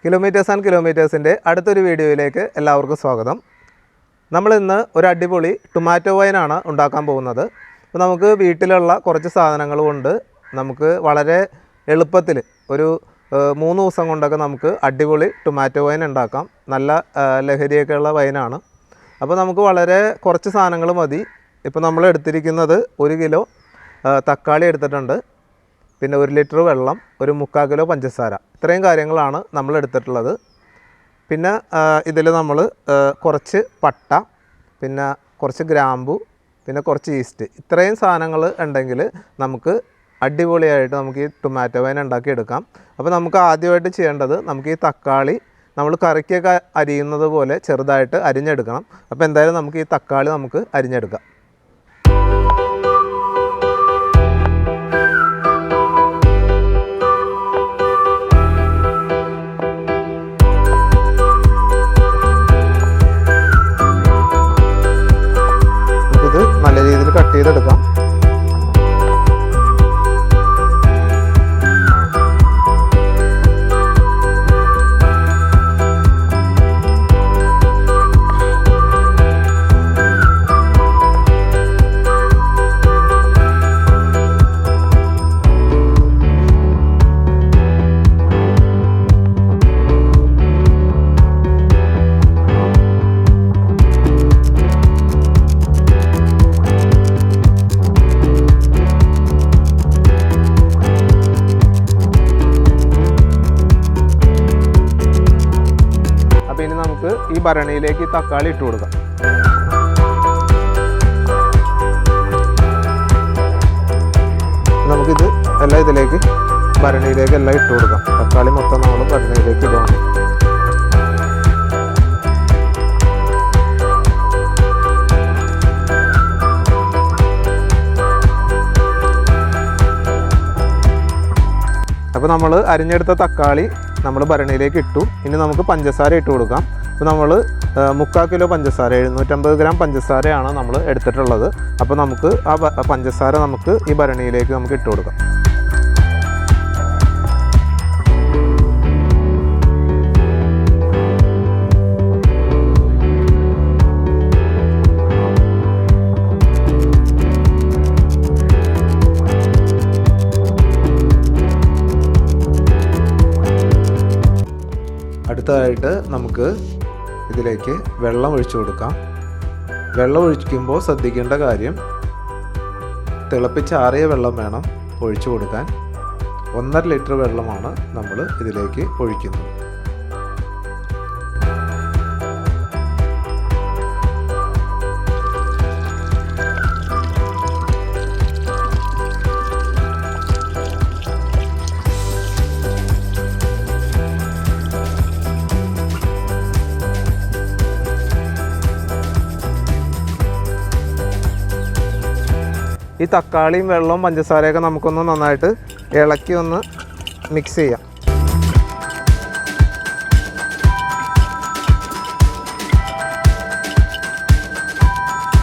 Kilometres and കിലോമീറ്റേഴ്സിൻ്റെ അടുത്തൊരു വീഡിയോയിലേക്ക് എല്ലാവർക്കും സ്വാഗതം. നമ്മളിന്ന് ഒരു അടിപൊളി ടൊമാറ്റോ വൈനാണ് ഉണ്ടാക്കാൻ പോകുന്നത്. അപ്പോൾ നമുക്ക് വീട്ടിലുള്ള കുറച്ച് സാധനങ്ങൾ കൊണ്ട് നമുക്ക് വളരെ എളുപ്പത്തിൽ ഒരു 3 ദിവസം കൊണ്ടൊക്കെ നമുക്ക് അടിപൊളി ടൊമാറ്റോ വൈൻ ഉണ്ടാക്കാം. നല്ല ലഹരിയൊക്കെയുള്ള വൈനാണ്. അപ്പോൾ നമുക്ക് വളരെ കുറച്ച് സാധനങ്ങൾ മതി. ഇപ്പോൾ നമ്മൾ എടുത്തിരിക്കുന്നത് 1 കിലോ തക്കാളി എടുത്തിട്ടുണ്ട്, പിന്നെ 1 ലിറ്റർ വെള്ളം, ഒരു 3/4 കിലോ പഞ്ചസാര. ഇത്രയും കാര്യങ്ങളാണ് നമ്മൾ എടുത്തിട്ടുള്ളത്. പിന്നെ ഇതിൽ നമ്മൾ കുറച്ച് പട്ട, പിന്നെ കുറച്ച് ഗ്രാമ്പു, പിന്നെ കുറച്ച് ഈസ്റ്റ്, ഇത്രയും സാധനങ്ങൾ ഉണ്ടെങ്കിൽ നമുക്ക് അടിപൊളിയായിട്ട് നമുക്ക് ഈ ടൊമാറ്റോ വൈൻ ഉണ്ടാക്കിയെടുക്കാം. അപ്പോൾ നമുക്ക് ആദ്യമായിട്ട് ചെയ്യേണ്ടത് നമുക്ക് ഈ തക്കാളി നമ്മൾ കറിക്കൊക്കെ അരിയുന്നത് പോലെ ചെറുതായിട്ട് അരിഞ്ഞെടുക്കണം. അപ്പോൾ എന്തായാലും നമുക്ക് ഈ തക്കാളി നമുക്ക് അരിഞ്ഞെടുക്കാം. നല്ല രീതിയിൽ കട്ട് ചെയ്തെടുക്കാം. ഇനി നമുക്ക് ഈ ഭരണിയിലേക്ക് തക്കാളി ഇട്ട് കൊടുക്കാം. നമുക്കിത് എല്ലാം ഇതിലേക്ക് ഭരണിയിലേക്ക് എല്ലാം ഇട്ട് കൊടുക്കാം. തക്കാളി മൊത്തം നമ്മൾ ഭരണിയിലേക്ക് ഇടണം. അപ്പോൾ നമ്മൾ അരിഞ്ഞെടുത്ത തക്കാളി നമ്മൾ ഭരണിയിലേക്ക് ഇട്ടു. ഇനി നമുക്ക് പഞ്ചസാര ഇട്ട് കൊടുക്കാം. അപ്പോൾ നമ്മൾ 3/4 കിലോ പഞ്ചസാര, 750 ഗ്രാം പഞ്ചസാരയാണ് നമ്മൾ എടുത്തിട്ടുള്ളത്. അപ്പോൾ നമുക്ക് ആ പഞ്ചസാര നമുക്ക് ഈ ഭരണിയിലേക്ക് നമുക്ക് ഇട്ട് കൊടുക്കാം. അടുത്തതായിട്ട് നമുക്ക് ഇതിലേക്ക് വെള്ളം ഒഴിച്ചു കൊടുക്കാം. വെള്ളം ഒഴിക്കുമ്പോൾ ശ്രദ്ധിക്കേണ്ട കാര്യം, തിളപ്പിച്ചാറിയ വെള്ളം വേണം ഒഴിച്ചു കൊടുക്കാൻ. 1.5 ലിറ്റർ വെള്ളമാണ് നമ്മൾ ഇതിലേക്ക് ഒഴിക്കുന്നത്. ഈ തക്കാളിയും വെള്ളവും പഞ്ചസാരയൊക്കെ നമുക്കൊന്ന് നന്നായിട്ട് ഇളക്കി ഒന്ന് മിക്സ് ചെയ്യാം.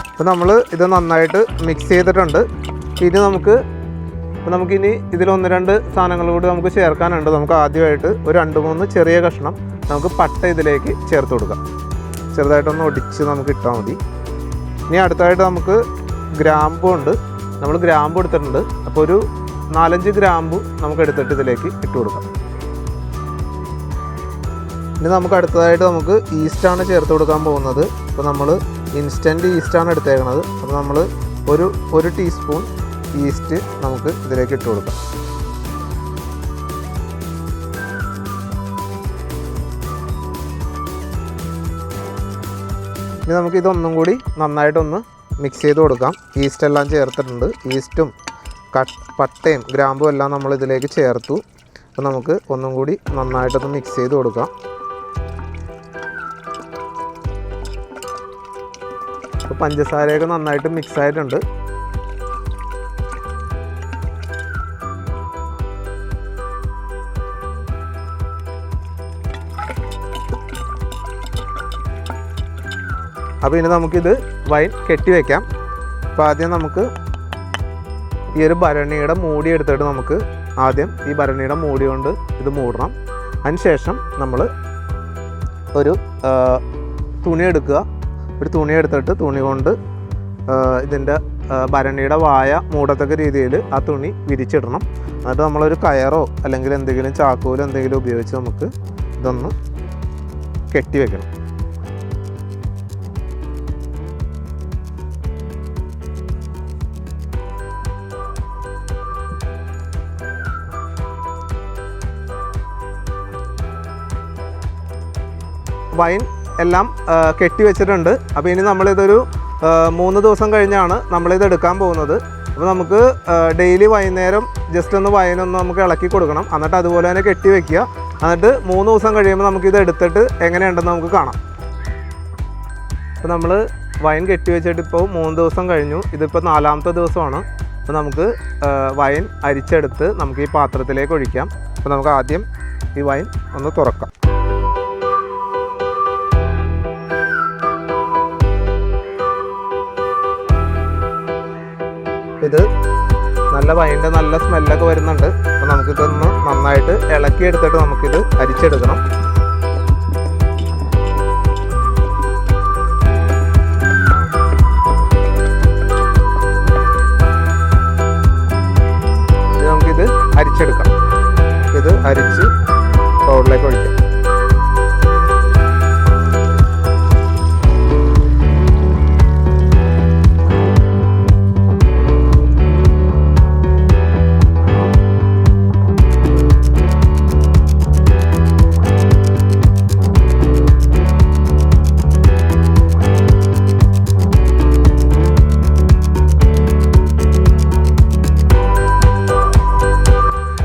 അപ്പോൾ നമ്മൾ ഇത് നന്നായിട്ട് മിക്സ് ചെയ്തിട്ടുണ്ട്. ഇനി നമുക്കിനി ഇതിൽ 1-2 സാധനങ്ങൾ കൂടി നമുക്ക് ചേർക്കാനുണ്ട്. നമുക്ക് ആദ്യമായിട്ട് ഒരു 2-3 ചെറിയ കഷ്ണം നമുക്ക് പട്ട ഇതിലേക്ക് ചേർത്ത് കൊടുക്കാം. ചെറുതായിട്ടൊന്ന് ഒടിച്ച് നമുക്ക് ഇട്ടാൽ മതി. ഇനി അടുത്തായിട്ട് നമുക്ക് ഗ്രാമ്പു ഉണ്ട്. നമ്മൾ ഗ്രാമ്പു എടുത്തിട്ടുണ്ട്. അപ്പോൾ ഒരു 4-5 ഗ്രാമ്പു നമുക്ക് എടുത്തിട്ട് ഇതിലേക്ക് ഇട്ട് കൊടുക്കാം. ഇനി നമുക്ക് അടുത്തതായിട്ട് നമുക്ക് ഈസ്റ്റാണ് ചേർത്ത് കൊടുക്കാൻ പോകുന്നത്. അപ്പോൾ നമ്മൾ ഇൻസ്റ്റൻറ്റ് ഈസ്റ്റാണ് എടുത്തേക്കുന്നത്. അപ്പോൾ നമ്മൾ ഒരു ടീസ്പൂൺ ഈസ്റ്റ് നമുക്ക് ഇതിലേക്ക് ഇട്ട് കൊടുക്കാം. ഇനി നമുക്ക് ഇതൊന്നും കൂടി നന്നായിട്ടൊന്ന് മിക്സ് ചെയ്ത് കൊടുക്കാം. ഈസ്റ്റ് എല്ലാം ചേർത്തിട്ടുണ്ട്. ഈസ്റ്റും പട്ടയും ഗ്രാമ്പും എല്ലാം നമ്മൾ ഇതിലേക്ക് ചേർത്തു. അപ്പോൾ നമുക്ക് ഒന്നും കൂടി നന്നായിട്ടൊന്ന് മിക്സ് ചെയ്ത് കൊടുക്കാം. അപ്പോൾ പഞ്ചസാരയൊക്കെ നന്നായിട്ട് മിക്സ് ആയിട്ടുണ്ട്. അപ്പോൾ ഇനി നമുക്കിത് വൈൻ കെട്ടി വയ്ക്കാം. അപ്പോൾ ആദ്യം നമുക്ക് ഈ ഒരു ഭരണിയുടെ മൂടി എടുത്തിട്ട് നമുക്ക് ആദ്യം ഈ ഭരണിയുടെ മൂടി കൊണ്ട് ഇത് മൂടണം. അതിനുശേഷം നമ്മൾ ഒരു തുണി എടുക്കുക. ഒരു തുണി എടുത്തിട്ട് തുണി കൊണ്ട് ഇതിൻ്റെ ഭരണിയുടെ വായ മൂടത്തക്ക രീതിയിൽ ആ തുണി വിരിച്ചിടണം. എന്നിട്ട് നമ്മളൊരു കയറോ അല്ലെങ്കിൽ എന്തെങ്കിലും ചാക്കോലോ എന്തെങ്കിലും ഉപയോഗിച്ച് നമുക്ക് ഇതൊന്ന് കെട്ടി വെക്കണം. വൈൻ എല്ലാം കെട്ടി വെച്ചിട്ടുണ്ട്. അപ്പോൾ ഇനി നമ്മളിതൊരു 3 ദിവസം കഴിഞ്ഞാണ് നമ്മളിത് എടുക്കാൻ പോകുന്നത്. അപ്പോൾ നമുക്ക് ഡെയിലി വൈകുന്നേരം ജസ്റ്റ് ഒന്ന് വൈനൊന്ന് നമുക്ക് ഇളക്കി കൊടുക്കണം. എന്നിട്ട് അതുപോലെ തന്നെ കെട്ടി വെക്കുക. എന്നിട്ട് 3 ദിവസം കഴിയുമ്പോൾ നമുക്കിത് എടുത്തിട്ട് എങ്ങനെയുണ്ടെന്ന് നമുക്ക് കാണാം. അപ്പോൾ നമ്മൾ വൈൻ കെട്ടി വെച്ചിട്ട് ഇപ്പോൾ 3 ദിവസം കഴിഞ്ഞു. ഇതിപ്പോൾ 4ാമത്തെ ദിവസമാണ്. അപ്പോൾ നമുക്ക് വൈൻ അരിച്ചെടുത്ത് നമുക്ക് ഈ പാത്രത്തിലേക്ക് ഒഴിക്കാം. അപ്പോൾ നമുക്ക് ആദ്യം ഈ വൈൻ ഒന്ന് തുറക്കാം. ഇത് നല്ല വൈൻ്റെ നല്ല സ്മെല്ലൊക്കെ വരുന്നുണ്ട്. അപ്പോൾ നമുക്കിതൊന്ന് നന്നായിട്ട് ഇളക്കിയെടുത്തിട്ട് നമുക്കിത് അരിച്ചെടുക്കണം. നമുക്കിത് അരിച്ചെടുക്കാം. ഇത് അരിച്ച് ബൗളിലേക്ക് ഒഴിക്കാം.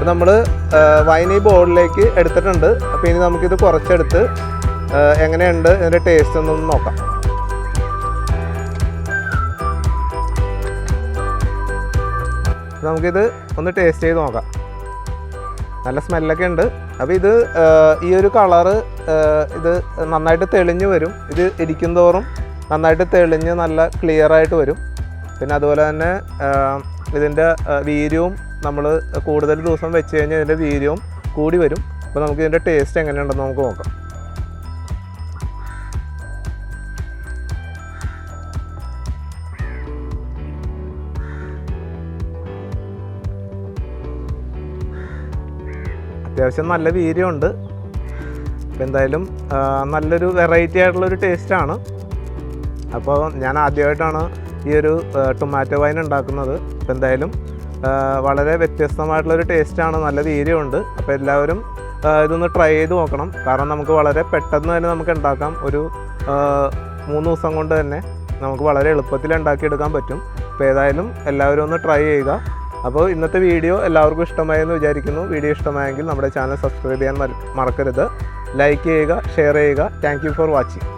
നമ്മൾ വൈൻ ഈ ബോളിലേക്ക് എടുത്തിട്ടുണ്ട്. അപ്പോൾ ഇനി നമുക്കിത് കുറച്ചെടുത്ത് എങ്ങനെയുണ്ട് ഇതിൻ്റെ ടേസ്റ്റ് എന്നൊന്ന് നോക്കാം. നമുക്കിത് ഒന്ന് ടേസ്റ്റ് ചെയ്ത് നോക്കാം. നല്ല സ്മെല്ലൊക്കെ ഉണ്ട്. അപ്പോൾ ഇത് ഈ ഒരു കളറ് ഇത് നന്നായിട്ട് തെളിഞ്ഞ് വരും. ഇത് ഇരിക്കും തോറും നന്നായിട്ട് തെളിഞ്ഞ് നല്ല ക്ലിയറായിട്ട് വരും. പിന്നെ അതുപോലെ തന്നെ ഇതിൻ്റെ വീര്യവും നമ്മൾ കൂടുതൽ ദിവസം വെച്ച് കഴിഞ്ഞാൽ ഇതിൻ്റെ വീര്യവും കൂടി വരും. അപ്പോൾ നമുക്ക് ഇതിൻ്റെ ടേസ്റ്റ് എങ്ങനെയുണ്ടെന്ന് നമുക്ക് നോക്കാം. അത്യാവശ്യം നല്ല വീര്യമുണ്ട്. അപ്പോൾ എന്തായാലും നല്ലൊരു വെറൈറ്റി ആയിട്ടുള്ളൊരു ടേസ്റ്റാണ്. അപ്പോൾ ഞാൻ ആദ്യമായിട്ടാണ് ഈ ഒരു ടൊമാറ്റോ വൈൻ ഉണ്ടാക്കുന്നത്. അപ്പോൾ എന്തായാലും വളരെ വ്യത്യസ്തമായിട്ടുള്ളൊരു ടേസ്റ്റാണ്. നല്ല വീര്യമുണ്ട്. അപ്പോൾ എല്ലാവരും ഇതൊന്ന് ട്രൈ ചെയ്ത് നോക്കണം. കാരണം നമുക്ക് വളരെ പെട്ടെന്ന് തന്നെ നമുക്ക് ഉണ്ടാക്കാം. ഒരു 3 ദിവസം കൊണ്ട് തന്നെ നമുക്ക് വളരെ എളുപ്പത്തിൽ ഉണ്ടാക്കിയെടുക്കാൻ പറ്റും. അപ്പോൾ ഏതായാലും എല്ലാവരും ഒന്ന് ട്രൈ ചെയ്യുക. അപ്പോൾ ഇന്നത്തെ വീഡിയോ എല്ലാവർക്കും ഇഷ്ടമായെന്ന് വിചാരിക്കുന്നു. വീഡിയോ ഇഷ്ടമായെങ്കിൽ നമ്മുടെ ചാനൽ സബ്സ്ക്രൈബ് ചെയ്യാൻ മറക്കരുത്. ലൈക്ക് ചെയ്യുക, ഷെയർ ചെയ്യുക. Thank you for watching.